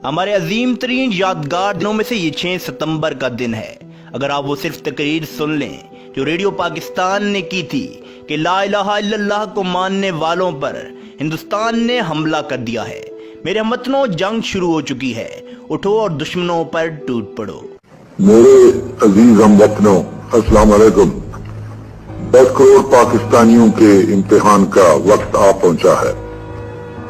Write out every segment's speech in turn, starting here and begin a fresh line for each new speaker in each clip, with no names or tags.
ہمارے عظیم ترین یادگار دنوں میں سے یہ 6 ستمبر کا دن ہے۔ اگر آپ وہ صرف تقریر سن لیں جو ریڈیو پاکستان نے کی تھی کہ لا الہ الا اللہ کو ماننے والوں پر ہندوستان نے حملہ کر دیا ہے۔ میرے ہموطنوں، جنگ شروع ہو چکی ہے، اٹھو اور دشمنوں پر ٹوٹ پڑو۔
میرے عزیز ہم وطنوں، السلام علیکم۔ 10 کروڑ پاکستانیوں کے امتحان کا وقت آ پہنچا ہے۔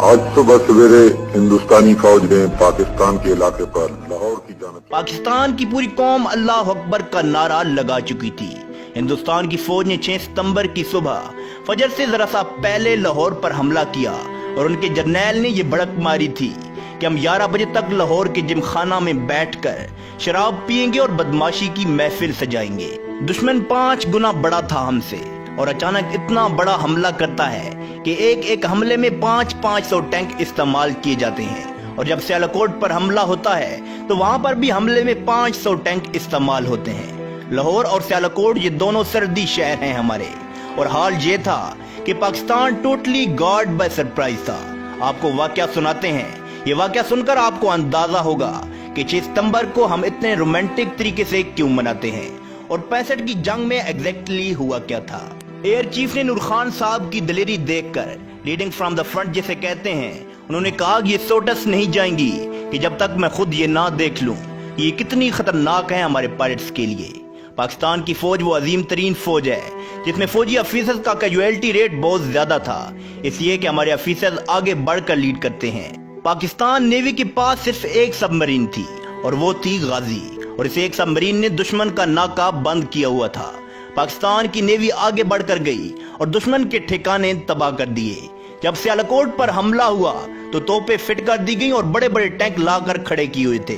آج صبح سویرے ہندوستانی فوج نے پاکستان کے علاقے پر لاہور کی جانب
پاکستان کی پوری قوم اللہ اکبر کا نعرہ لگا چکی تھی۔ ہندوستان کی فوج نے 6 ستمبر کی صبح فجر سے ذرا سا پہلے لاہور پر حملہ کیا اور ان کے جرنیل نے یہ بڑک ماری تھی کہ ہم 11 بجے تک لاہور کے جم خانہ میں بیٹھ کر شراب پیئیں گے اور بدماشی کی محفل سجائیں گے۔ دشمن 5 گنا بڑا تھا ہم سے اور اچانک اتنا بڑا حملہ کرتا ہے کہ ایک حملے میں 500 ٹینک استعمال کیے جاتے ہیں، اور جب سیالکوٹ پر حملہ ہوتا ہے تو وہاں پر بھی حملے میں 500 ٹینک استعمال ہوتے ہیں۔ لاہور اور سیالکوٹ یہ دونوں سردی شہر ہیں ہمارے، اور حال یہ تھا کہ Pakistan totally guard by surprise تھا۔ آپ کو واقعہ سناتے ہیں، یہ واقعہ سن کر آپ کو اندازہ ہوگا کہ 6 ستمبر کو ہم اتنے رومانٹک طریقے سے کیوں مناتے ہیں اور 65 کی جنگ میں ایگزیکٹلی ہوا کیا تھا۔ ایئر چیف نے نور خان صاحب کی دلیری دیکھ کر لیڈنگ فرام دا فرنٹ جسے کہتے ہیں، انہوں نے کہا کہ یہ سوٹس نہیں جائیں گی کہ جب تک میں خود یہ نہ دیکھ لوں یہ کتنی خطرناک ہے ہمارے پائلٹس کے لیے۔ پاکستان کی فوج وہ عظیم ترین فوج ہے جس میں فوجی افیسرز کا کیجویلٹی ریٹ بہت زیادہ تھا، اس لیے کہ ہمارے افیسرز آگے بڑھ کر لیڈ کرتے ہیں۔ پاکستان نیوی کے پاس صرف ایک سب مرین تھی اور وہ تھی غازی، اور اس ایک سب مرین نے دشمن کا ناکہ بند کیا ہوا تھا۔ پاکستان کی نیوی آگے بڑھ کر گئی اور دشمن کے ٹھکانے تباہ کر دیے۔ جب سیالکوٹ پر حملہ ہوا تو توپیں فٹ کر دی گئیں اور بڑے بڑے ٹینک لا کر کھڑے کیے ہوئے تھے۔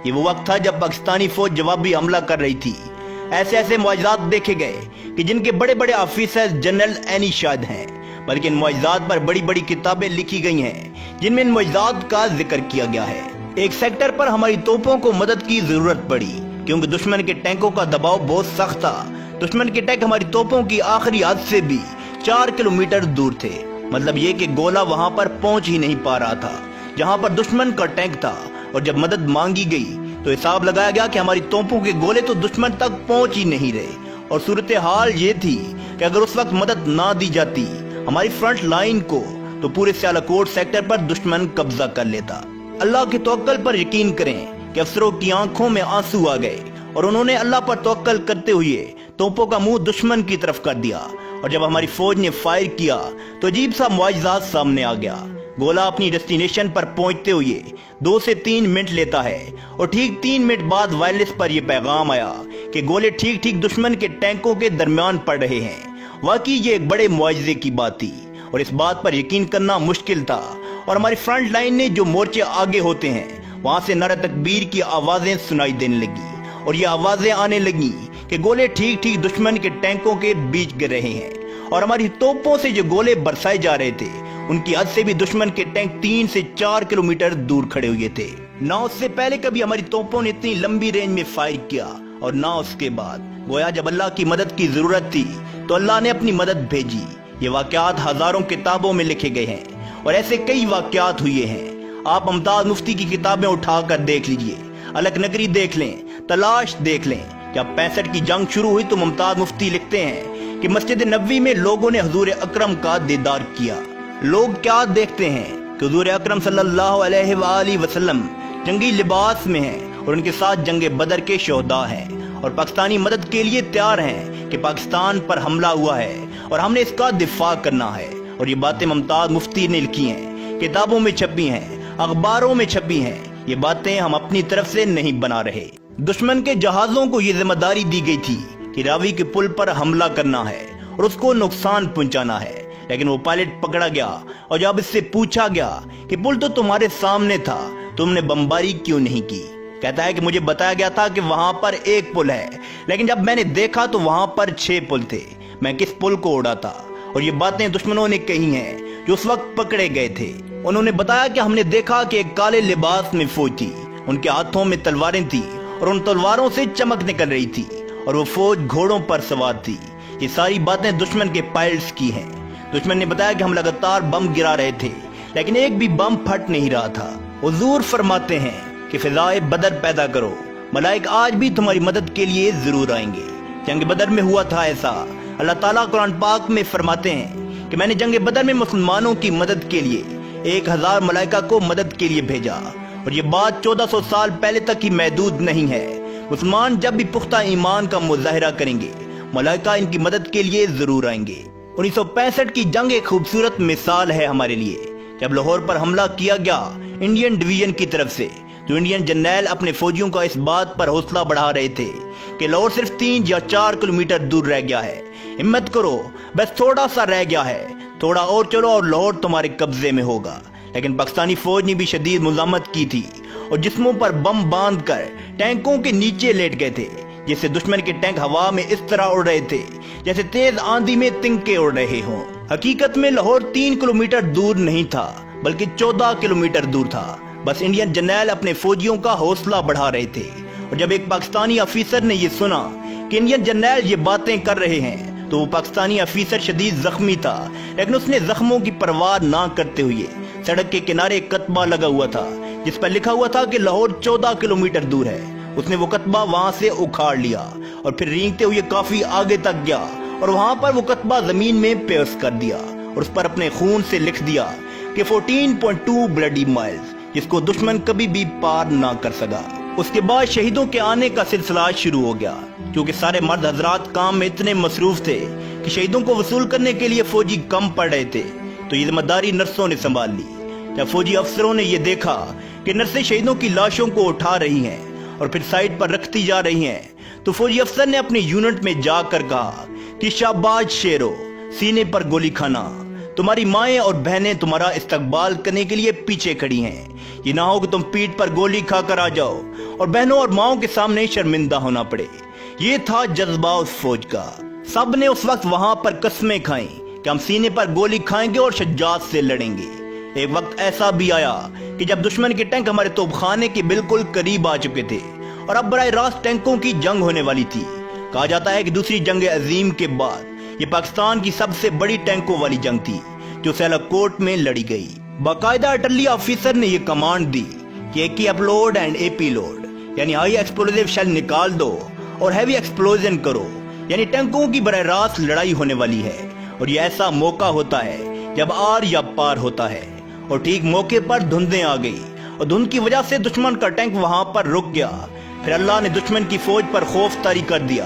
یہ وہ وقت تھا جب پاکستانی فوج جوابی حملہ کر رہی تھی۔ ایسے معجزات دیکھے گئے کہ جن کے بڑے بڑے آفیسر جنرل اینی شاہد ہیں، بلکہ ان معجزات پر بڑی بڑی کتابیں لکھی گئی ہیں جن میں ان معجزات کا ذکر کیا گیا ہے۔ ایک سیکٹر پر ہماری توپوں کو مدد کی ضرورت پڑی کیونکہ دشمن کے ٹینکوں کا دباؤ بہت سخت تھا۔ دشمن کے ٹینک ہماری توپوں کی آخری حد سے بھی 4 کلومیٹر دور تھے، مطلب یہ کہ گولہ وہاں پر پہنچ ہی نہیں پا رہا تھا جہاں پر دشمن کا ٹینک تھا، اور جب مدد مانگی گئی تو حساب لگایا گیا کہ ہماری توپوں کے گولے تو دشمن تک پہنچ ہی نہیں رہے، اور صورتحال یہ تھی کہ اگر اس وقت مدد نہ دی جاتی ہماری فرنٹ لائن کو تو پورے سیالکوٹ سیکٹر پر دشمن قبضہ کر لیتا۔ اللہ کے توکل پر یقین کریں کہ افسروں کی آنکھوں میں آنسو آ گئے اور انہوں نے اللہ پر توکل کرتے ہوئے توپوں کا منہ دشمن کی طرف کر دیا، اور جب ہماری فوج نے فائر کیا تو عجیب سا معجزات سامنے آ گیا۔ گولا اپنی ڈیسٹینیشن پر پہنچتے ہوئے 2 سے 3 منٹ لیتا ہے، اور ٹھیک 3 منٹ بعد وائرلیس پر یہ پیغام آیا کہ گولے ٹھیک دشمن کے ٹینکوں کے درمیان پڑ رہے ہیں۔ واقعی یہ ایک بڑے معجزے کی بات تھی اور اس بات پر یقین کرنا مشکل تھا، اور ہماری فرنٹ لائن نے جو مورچے آگے ہوتے ہیں وہاں سے نعرہ تکبیر کی آوازیں سنائی دینے لگی، اور یہ آوازیں آنے لگیں کہ گولے ٹھیک دشمن کے ٹینکوں کے بیچ گر رہے ہیں، اور ہماری توپوں سے جو گولے برسائے جا رہے تھے ان کی حد سے بھی دشمن کے ٹینک 3 سے 4 کلومیٹر دور کھڑے ہوئے تھے۔ نہ اس سے پہلے کبھی ہماری توپوں نے اتنی لمبی رینج میں فائر کیا، اور نہ اس کے بعد۔ گویا جب اللہ کی مدد کی ضرورت تھی تو اللہ نے اپنی مدد بھیجی۔ یہ واقعات ہزاروں کتابوں میں لکھے گئے ہیں اور ایسے کئی واقعات ہوئے ہیں۔ آپ ممتاز مفتی کی کتابیں اٹھا کر دیکھ لیجئے، الگ نگری دیکھ لیں، تلاش دیکھ لیں۔ جب 65 کی جنگ شروع ہوئی تو ممتاز مفتی لکھتے ہیں کہ مسجد نبوی میں لوگوں نے حضور اکرم کا دیدار کیا۔ لوگ کیا دیکھتے ہیں کہ حضور اکرم صلی اللہ علیہ وآلہ وسلم جنگی لباس میں ہیں اور ان کے ساتھ جنگ بدر کے شہداء ہیں، اور پاکستانی مدد کے لیے تیار ہیں کہ پاکستان پر حملہ ہوا ہے اور ہم نے اس کا دفاع کرنا ہے۔ اور یہ باتیں ممتاز مفتی نے لکھی ہیں، کتابوں میں چھپی ہیں، اخباروں میں چھپی ہیں، یہ باتیں ہم اپنی طرف سے نہیں بنا رہے۔ دشمن کے جہازوں کو یہ ذمہ داری دی گئی تھی کہ راوی کے پل پر حملہ کرنا ہے اور اس کو نقصان پہنچانا ہے، لیکن وہ پائلٹ پکڑا گیا اور جب اس سے پوچھا گیا کہ پل تو تمہارے سامنے تھا، تم نے بمباری کیوں نہیں کی؟ کہتا ہے کہ مجھے بتایا گیا تھا کہ وہاں پر ایک پل ہے، لیکن جب میں نے دیکھا تو وہاں پر 6 پل تھے، میں کس پل کو اڑاتا؟ اور یہ باتیں دشمنوں نے کہی ہیں جو اس وقت پکڑے گئے تھے۔ انہوں نے بتایا کہ ہم نے دیکھا کہ ایک کالے لباس میں فوج تھی، ان کے ہاتھوں میں تلواریں تھیں اور ان تلواروں سے چمک نکل رہی تھی، اور وہ فوج گھوڑوں پر سوار تھی۔ یہ ساری باتیں دشمن کے پائلٹس کی ہیں۔ دشمن نے بتایا کہ ہم لگاتار بم گرا رہے تھے لیکن ایک بھی بم پھٹ نہیں رہا تھا۔ حضور فرماتے ہیں کہ فضائے بدر پیدا کرو، ملائک آج بھی تمہاری مدد کے لیے ضرور آئیں گے۔ جنگ بدر میں ہوا تھا ایسا۔ اللہ تعالیٰ قرآن پاک میں فرماتے ہیں کہ میں نے جنگ بدر میں مسلمانوں کی مدد کے لیے 1000 ملائکہ کو مدد کے لیے بھیجا، اور یہ بات 1400 سال پہلے تک ہی محدود نہیں ہے۔ مسلمان جب بھی پختہ ایمان کا مظاہرہ کریں گے، ملائکہ ان کی مدد کے لیے ضرور آئیں گے۔ 1965 کی جنگ ایک خوبصورت مثال ہے ہمارے لیے، جب لاہور پر حملہ کیا گیا انڈین ڈویژن کی طرف سے، تو انڈین جرنیل اپنے فوجیوں کا اس بات پر حوصلہ بڑھا رہے تھے کہ لاہور صرف 3 یا 4 کلومیٹر دور رہ گیا ہے، ہمت کرو، بس تھوڑا سا رہ گیا ہے، تھوڑا اور چلو اور لاہور تمہارے قبضے میں ہوگا۔ لیکن پاکستانی فوج نے بھی شدید مزاحمت کی تھی اور جسموں پر بم باندھ کر ٹینکوں کے نیچے لیٹ گئے تھے، جس سے دشمن کے ٹینک ہوا میں اس طرح اڑ رہے تھے جیسے تیز آندھی میں تنکے اڑ رہے ہوں۔ حقیقت میں لاہور 3 کلومیٹر دور نہیں تھا بلکہ 14 کلومیٹر دور تھا۔ بس انڈین جرنیل اپنے فوجیوں کا حوصلہ بڑھا رہے تھے، اور جب ایک پاکستانی افیسر نے یہ سنا کہ انڈین جرنیل یہ باتیں کر رہے ہیں تو وہ پاکستانی افیسر شدید زخمی تھا، لیکن اس نے زخموں کی پرواہ نہ کرتے ہوئے سڑک کے کنارے ایک کتبہ لگا ہوا تھا جس پر لکھا ہوا تھا کہ لاہور 14 کلومیٹر دور ہے۔ اس نے وہ کتبہ وہاں سے اکھاڑ لیا اور پھر رینگتے ہوئے کافی آگے تک گیا اور وہاں پر وہ کتبہ زمین میں پیوست کر دیا اور اس پر اپنے خون سے لکھ دیا کہ 14.2 بلڈی مائلز، جس کو دشمن کبھی بھی پار نہ کر سکا۔ اس کے بعد شہیدوں کے آنے کا سلسلہ شروع ہو گیا، کیونکہ سارے مرد حضرات کام میں اتنے مصروف تھے کہ شہیدوں کو وصول کرنے کے لیے فوجی کم پڑ رہے تھے، تو یہ ذمہ داری نرسوں نے سنبھال لی۔ جب فوجی افسروں نے یہ دیکھا کہ نرسیں شہیدوں کی لاشوں کو اٹھا رہی ہیں اور پھر سائٹ پر رکھتی جا رہی ہیں، تو فوجی افسر نے اپنے یونٹ میں جا کر کہا کہ شاباش شیرو، سینے پر گولی کھانا، تمہاری مائیں اور بہنیں تمہارا استقبال کرنے کے لیے پیچھے کھڑی ہیں، یہ نہ ہو کہ تم پیٹھ پر گولی کھا کر آ جاؤ اور بہنوں اور ماؤں کے سامنے شرمندہ ہونا پڑے۔ یہ تھا جذبہ اس فوج کا۔ سب نے اس وقت وہاں پر قسمیں کھائیں کہ ہم سینے پر گولی کھائیں گے اور شجاعت سے لڑیں گے۔ ایک وقت ایسا بھی آیا کہ جب دشمن کے ٹینک ہمارے توپ خانے کے بالکل قریب آ چکے تھے اور اب براہ راست ٹینکوں کی جنگ ہونے والی تھی۔ کہا جاتا ہے کہ دوسری جنگ عظیم کے بعد یہ پاکستان کی سب سے بڑی ٹینکوں والی جنگ تھی جو سیلک کوٹ میں لڑی گئی۔ باقاعدہ اٹلی آفیسر نے یہ کمانڈ دی کہ اے کی upload and A P load, یعنی ہائی ایکسپلوزیو شیل نکال دو اور ہیوی ایکسپلوژن کرو، یعنی ٹینکوں کی براہ راست لڑائی ہونے والی ہے، اور یہ ایسا موقع ہوتا ہے جب آر یا پار ہوتا ہے۔ اور ٹھیک موقع پر دھندیں آ گئی اور دھند کی وجہ سے دشمن کا ٹینک وہاں پر رک گیا۔ پھر اللہ نے دشمن کی فوج پر خوف طاری کر دیا،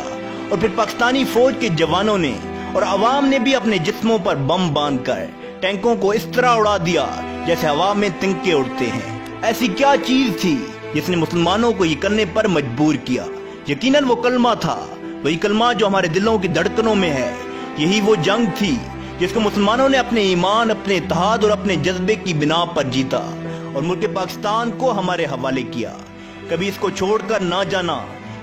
اور پھر پاکستانی فوج کے جوانوں نے اور عوام نے بھی اپنے جسموں پر بم باندھ کر ٹینکوں کو اس طرح اڑا دیا جیسے ہوا میں تنکے اڑتے ہیں۔ ایسی کیا چیز تھی جس نے مسلمانوں کو یہ کرنے پر مجبور کیا؟ یقیناً وہ کلمہ تھا، وہی کلمہ جو ہمارے دلوں کی دھڑکنوں میں ہے۔ یہی وہ جنگ تھی جس کو مسلمانوں نے اپنے ایمان، اپنے اتحاد اور اپنے جذبے کی بنا پر جیتا اور ملک پاکستان کو ہمارے حوالے کیا۔ کبھی اس کو چھوڑ کر نہ جانا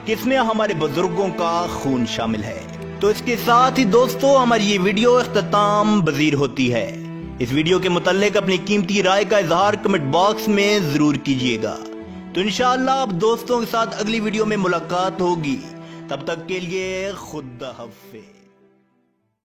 کہ اس میں ہمارے بزرگوں کا خون شامل ہے۔ تو اس کے ساتھ ہی دوستو ہماری یہ ویڈیو اختتام پذیر ہوتی ہے۔ اس ویڈیو کے متعلق اپنی قیمتی رائے کا اظہار کمنٹ باکس میں ضرور کیجیے گا۔ تو انشاءاللہ اب دوستوں کے ساتھ اگلی ویڈیو میں ملاقات ہوگی، تب تک کے لیے خدا حافظ۔